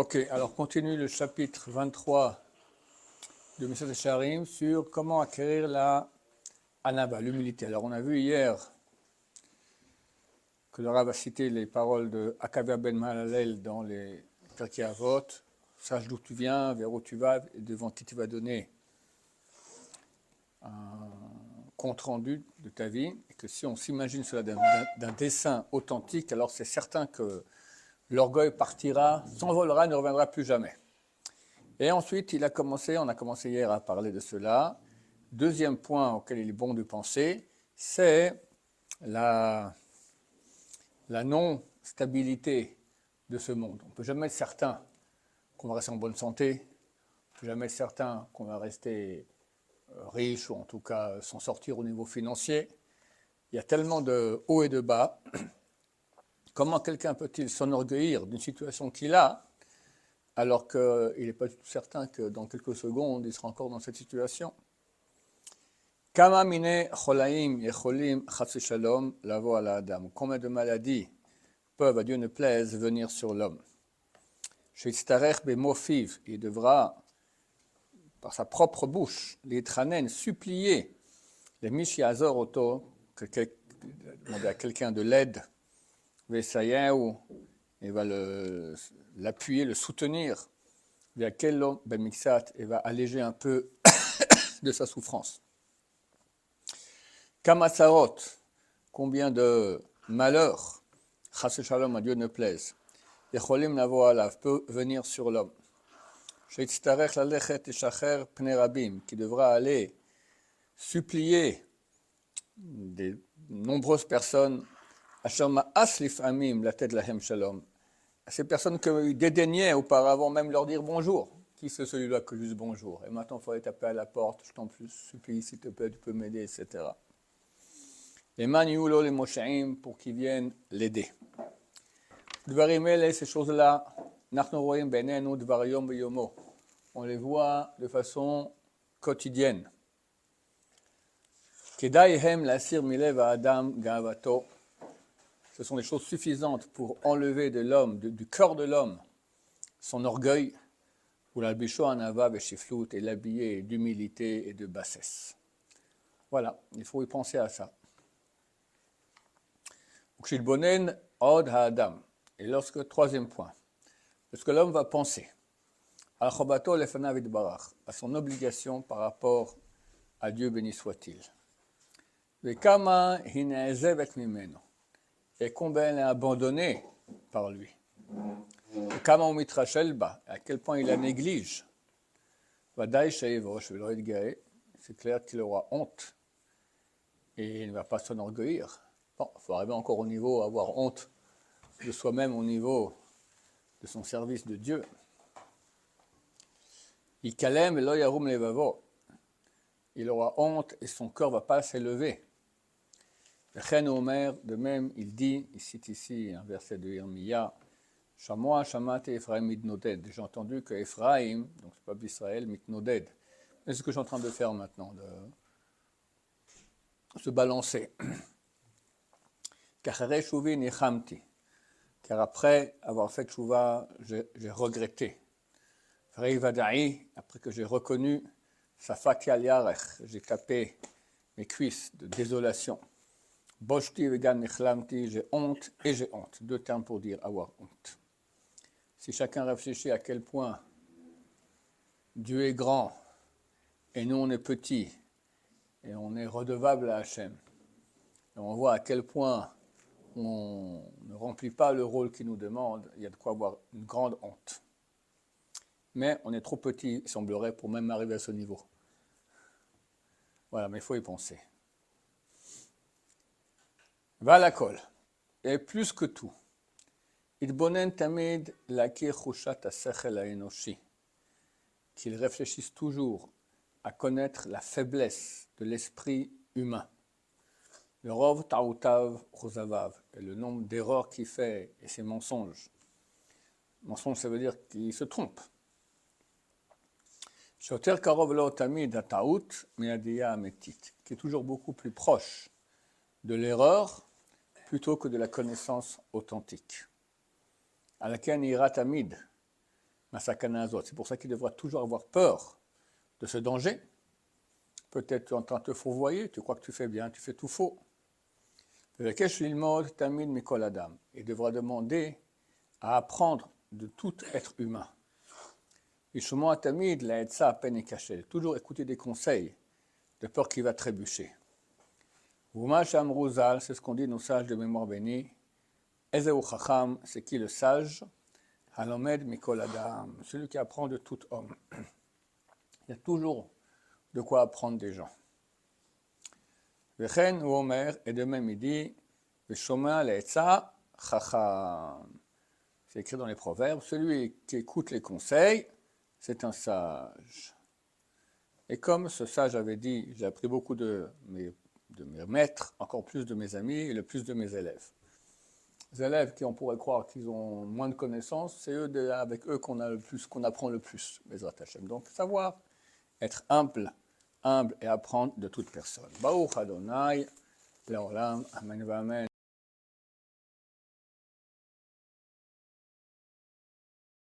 Ok, alors continue le chapitre 23 de Mesot Yesharim sur comment acquérir la Anava, l'humilité. Alors on a vu hier que le Rav a cité les paroles de Akavia ben Mahalalel dans les Pirkei Avot. Sache d'où tu viens, vers où tu vas et devant qui tu vas donner un compte rendu de ta vie. Et que si on s'imagine cela d'un dessin authentique, alors c'est certain que l'orgueil partira, s'envolera et ne reviendra plus jamais. Et ensuite, on a commencé hier à parler de cela. Deuxième point auquel il est bon de penser, c'est la non-stabilité de ce monde. On ne peut jamais être certain qu'on va rester en bonne santé, on ne peut jamais être certain qu'on va rester riche ou en tout cas s'en sortir au niveau financier. Il y a tellement de hauts et de bas. Comment quelqu'un peut-il s'enorgueillir d'une situation qu'il a alors qu'il n'est pas du tout certain que dans quelques secondes, il sera encore dans cette situation? Kama mine cholaim yecholim chas shalom lavo ala adam. Combien de maladies peuvent, à Dieu ne plaise, venir sur l'homme? Sheitztarech bemofiv, il devra, par sa propre bouche, les tranen, supplier les mishiazor auto, demander à quelqu'un de l'aide, vesayahu, il va l'appuyer, le soutenir, via kello ben mixat, et va alléger un peu de sa souffrance. Kamasarot, combien de malheurs, chas shalom, à Dieu ne plaise, et cholim lavo alav, peut venir sur l'homme. Sheitztarech lalechet eshacher pnei rabim, qui devra aller supplier des nombreuses personnes, asher ma'as lifamim latet lahem shalom, ces personnes qui dédaignaient auparavant même leur dire bonjour. Qui c'est celui-là que juste bonjour? Et maintenant, il faudrait taper à la porte, je t'en supplie, s'il te plaît, tu peux m'aider, etc. Les maniulo, les moshaim, pour qu'ils viennent l'aider. Dvarim ces choses-là, nachnu roim benenu dvar yom beyomo. On les voit de façon quotidienne. Kedai hem lasir milev adam gavato. Ce sont des choses suffisantes pour enlever de l'homme, du cœur de l'homme, son orgueil, ou l'albisho anava veshiflut, et l'habiller d'humilité et de bassesse. Voilà, il faut y penser à ça. Ukshilbonen od haadam. Et troisième point, lorsque l'homme va penser à son obligation par rapport à Dieu, béni soit-il. Et combien elle est abandonnée par lui. À quel point il la néglige. C'est clair qu'il aura honte et il ne va pas s'enorgueillir. Bon, il faut arriver encore au niveau, avoir honte de soi-même au niveau de son service de Dieu. Il aura honte et son cœur ne va pas s'élever. De même, il dit, il cite ici un verset de Irmiya, Shamoa Shamate Ephraim mitnoded. J'ai entendu que Ephraim, donc c'est pas d'Israël, mitnoded. C'est ce que je suis en train de faire maintenant, de se balancer. Car après avoir fait Tchouva, j'ai regretté. Après que j'ai reconnu, Safati al Yarech, j'ai tapé mes cuisses de désolation. Boshti vegan nichlamti, j'ai honte et j'ai honte. Deux termes pour dire avoir honte. Si chacun réfléchit à quel point Dieu est grand et nous on est petits et on est redevable à Hachem, et on voit à quel point on ne remplit pas le rôle qu'il nous demande, il y a de quoi avoir une grande honte. Mais on est trop petit, il semblerait, pour même arriver à ce niveau. Voilà, mais il faut y penser. Va la colle. Et plus que tout, Idbonen tamid lakir chushat hasechel haenoshi, qu'ils réfléchissent toujours à connaître la faiblesse de l'esprit humain. Le rov ta'utav chosavav, et le nombre d'erreurs qu'il fait et ses mensonges. Mensonge, ça veut dire qu'il se trompe. Shoter karov lo tamid hataut me'adiya ametit, qui est toujours beaucoup plus proche de l'erreur plutôt que de la connaissance authentique. À laquelle ira tamid, Masakana Azot. C'est pour ça qu'il devra toujours avoir peur de ce danger. Peut-être tu es en train de te fourvoyer, tu crois que tu fais bien, tu fais tout faux. Il devra demander à apprendre de tout être humain. Toujours écouter des conseils, de peur qu'il va trébucher. C'est ce qu'on dit nos sages de mémoire bénie. C'est qui le sage? Halomed Mikol Adam, celui qui apprend de tout homme. Il y a toujours de quoi apprendre des gens. Vechen ou Omer, et de même il dit, Veshoma le'etza chacham. C'est écrit dans les proverbes, celui qui écoute les conseils, c'est un sage. Et comme ce sage avait dit, j'ai appris beaucoup de mes maîtres, encore plus de mes amis et le plus de mes élèves. Les élèves qui on pourrait croire qu'ils ont moins de connaissances, c'est avec eux qu'on apprend le plus, Bezrat Hashem. Donc savoir être humble et apprendre de toute personne. Baruch Adonai, Leolam, Amen, Amen.